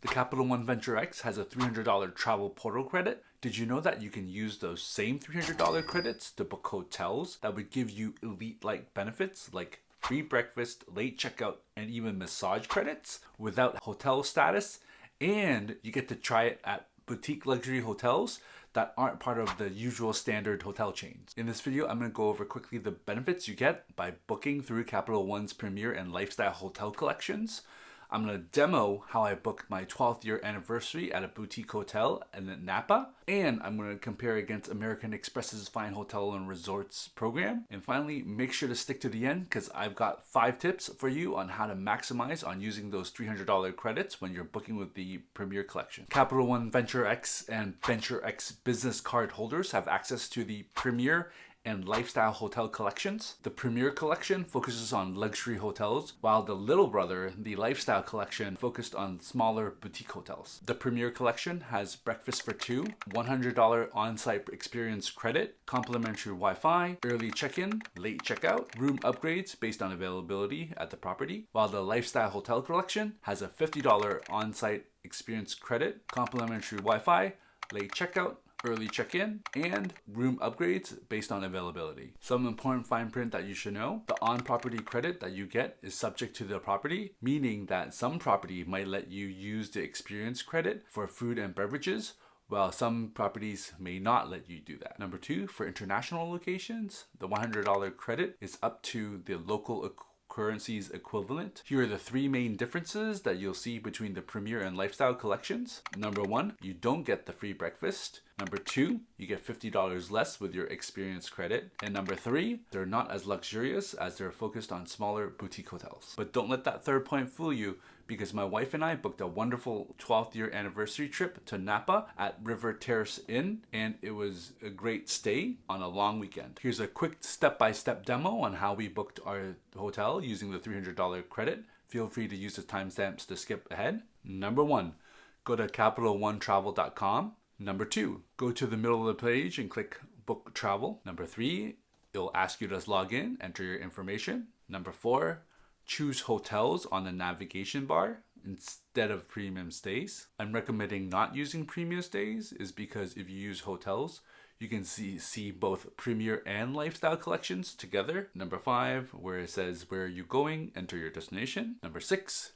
The Capital One Venture X has a $300 travel portal credit. Did you know that you can use those same $300 credits to book hotels that would give you elite-like benefits like free breakfast, late checkout, and even massage credits without hotel status? And you get to try it at boutique luxury hotels that aren't part of the usual standard hotel chains. In this video, I'm going to go over quickly the benefits you get by booking through Capital One's Premier and Lifestyle Hotel collections. I'm going to demo how I booked my 12th year anniversary at a boutique hotel in Napa. And I'm going to compare against American Express's Fine Hotel and Resorts program. And finally, make sure to stick to the end because I've got 5 tips for you on how to maximize on using those $300 credits when you're booking with the Premier collection. Capital One Venture X and Venture X business card holders have access to the Premier and Lifestyle Hotel collections. The Premier collection focuses on luxury hotels, while the little brother, the Lifestyle collection, focused on smaller boutique hotels. The Premier collection has breakfast for 2, $100 on-site experience credit, complimentary Wi-Fi, early check-in, late checkout, room upgrades based on availability at the property, while the Lifestyle Hotel collection has a $50 on-site experience credit, complimentary Wi-Fi, late checkout, early check-in, and room upgrades based on availability. Some important fine print that you should know: the on-property credit that you get is subject to the property, meaning that some property might let you use the experience credit for food and beverages, while some properties may not let you do that. Number 2, for international locations, the $100 credit is up to the local currency's equivalent. Here are the 3 main differences that you'll see between the Premier and Lifestyle collections. Number 1, you don't get the free breakfast. Number 2, you get $50 less with your experience credit. And number 3, they're not as luxurious as they're focused on smaller boutique hotels. But don't let that third point fool you, because my wife and I booked a wonderful 12th year anniversary trip to Napa at River Terrace Inn, and it was a great stay on a long weekend. Here's a quick step-by-step demo on how we booked our hotel using the $300 credit. Feel free to use the timestamps to skip ahead. Number 1, go to CapitalOneTravel.com. Number 2, go to the middle of the page and click Book Travel. Number 3, it'll ask you to log in, enter your information. Number 4, choose hotels on the navigation bar instead of premium stays. I'm recommending not using premium stays is because if you use hotels, you can see both Premier and Lifestyle collections together. Number 5, where it says where are you going, enter your destination. Number 6,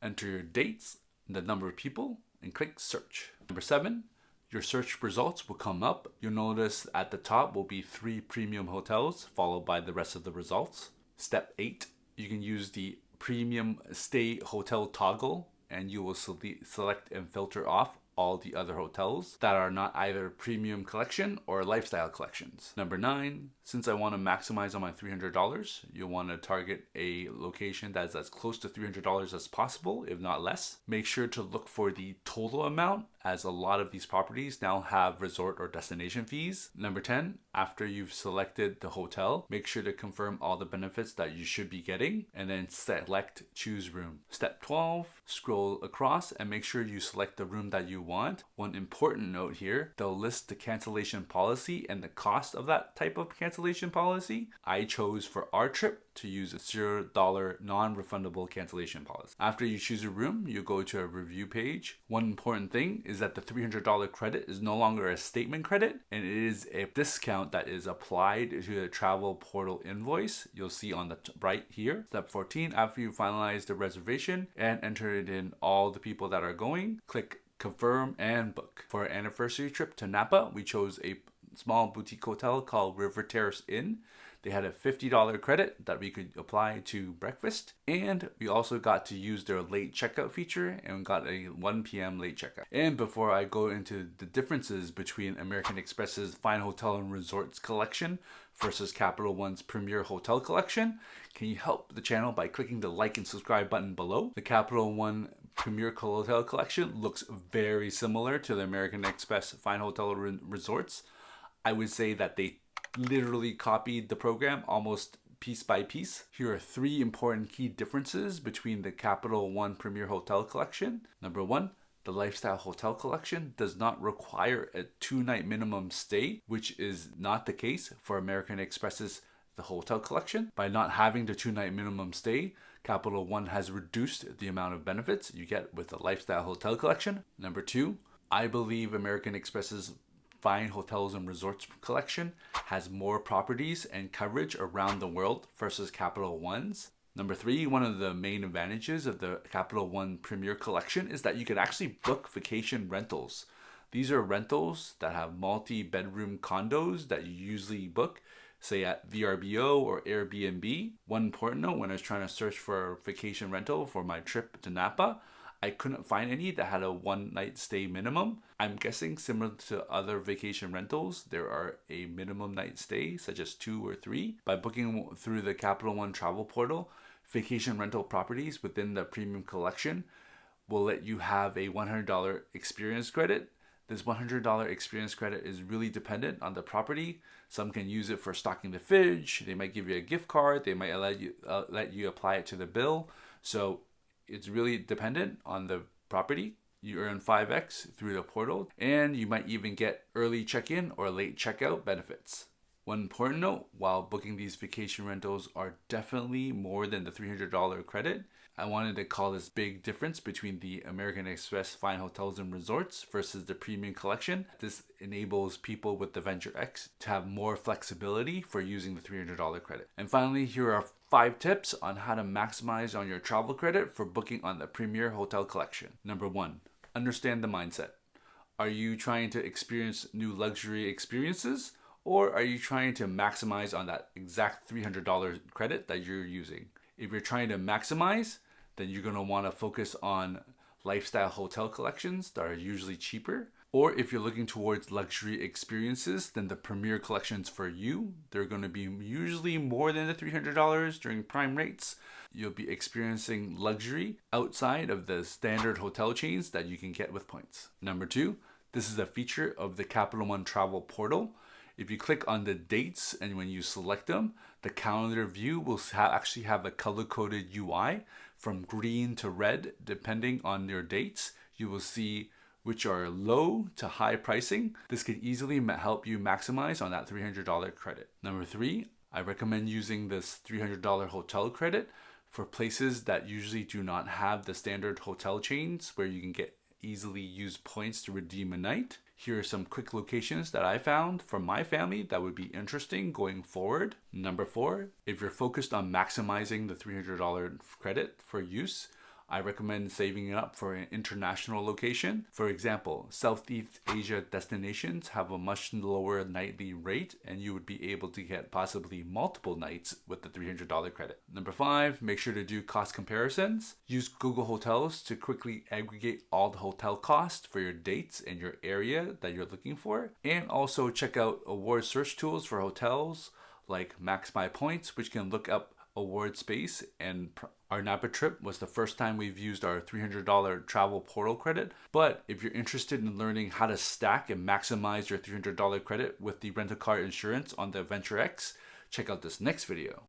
enter your dates, the number of people, and click search. Number 7, your search results will come up. You'll notice at the top will be 3 premium hotels followed by the rest of the results. Step 8, you can use the premium stay hotel toggle and you will select and filter off all the other hotels that are not either premium collection or lifestyle collections. Number 9, since I want to maximize on my $300, you'll want to target a location that's as close to $300 as possible, if not less. Make sure to look for the total amount, as a lot of these properties now have resort or destination fees. Number 10, after you've selected the hotel, make sure to confirm all the benefits that you should be getting and then select choose room. Step 12, scroll across and make sure you select the room that you want. One important note here, they'll list the cancellation policy and the cost of that type of cancellation policy. I chose for our trip to use a $0 non-refundable cancellation policy. After you choose a room, you go to a review page. One important thing is that the $300 credit is no longer a statement credit, and it is a discount that is applied to the travel portal invoice. You'll see on the right here. Step 14, after you finalize the reservation and enter it in all the people that are going, click confirm and book. For our anniversary trip to Napa, we chose a small boutique hotel called River Terrace Inn. They had a $50 credit that we could apply to breakfast, and we also got to use their late checkout feature and got a 1 p.m. late checkout. And before I go into the differences between American Express's Fine Hotel and Resorts collection versus Capital One's Premier Hotel collection, can you help the channel by clicking the like and subscribe button below? The Capital One Premier Hotel collection looks very similar to the American Express Fine Hotel Resorts. I would say that they literally copied the program almost piece by piece. Here are 3 important key differences between the Capital One Premier Hotel collection. Number 1, the Lifestyle Hotel collection does not require a 2-night minimum stay, which is not the case for American Express's the hotel collection. By not having the 2-night minimum stay, Capital One has reduced the amount of benefits you get with the Lifestyle Hotel Collection. Number 2, I believe American Express's Fine Hotels and Resorts Collection has more properties and coverage around the world versus Capital One's. Number 3, one of the main advantages of the Capital One Premier Collection is that you can actually book vacation rentals. These are rentals that have multi-bedroom condos that you usually book, say at VRBO or Airbnb. One important note, when I was trying to search for a vacation rental for my trip to Napa, I couldn't find any that had a one-night stay minimum. I'm guessing similar to other vacation rentals, there are a minimum night stay, such as 2 or 3. By booking through the Capital One travel portal, vacation rental properties within the premium collection will let you have a $100 experience credit. This $100 experience credit is really dependent on the property. Some can use it for stocking the fridge. They might give you a gift card. They might let you apply it to the bill. So it's really dependent on the property. You earn 5x through the portal, and you might even get early check-in or late checkout benefits. One important note, while booking these vacation rentals are definitely more than the $300 credit, I wanted to call this big difference between the American Express Fine Hotels and Resorts versus the Premium Collection. This enables people with the Venture X to have more flexibility for using the $300 credit. And finally, here are 5 tips on how to maximize on your travel credit for booking on the Premier Hotel Collection. Number 1, understand the mindset. Are you trying to experience new luxury experiences, or are you trying to maximize on that exact $300 credit that you're using? If you're trying to maximize, then you're going to want to focus on lifestyle hotel collections that are usually cheaper. Or if you're looking towards luxury experiences, then the Premier collections for you, they're going to be usually more than the $300 during prime rates. You'll be experiencing luxury outside of the standard hotel chains that you can get with points. Number 2, this is a feature of the Capital One Travel Portal. If you click on the dates and when you select them, the calendar view will actually have a color-coded UI from green to red depending on your dates. You will see which are low to high pricing. This could easily help you maximize on that $300 credit. Number 3, I recommend using this $300 hotel credit for places that usually do not have the standard hotel chains where you can easily use points to redeem a night. Here are some quick locations that I found for my family that would be interesting going forward. Number 4, if you're focused on maximizing the $300 credit for use, I recommend saving it up for an international location. For example, Southeast Asia destinations have a much lower nightly rate, and you would be able to get possibly multiple nights with the $300 credit. Number 5, make sure to do cost comparisons. Use Google Hotels to quickly aggregate all the hotel costs for your dates and your area that you're looking for. And also check out award search tools for hotels like Max My Points, which can look up award space. And our Napa trip was the first time we've used our $300 travel portal credit. But if you're interested in learning how to stack and maximize your $300 credit with the rental car insurance on the Venture X, check out this next video.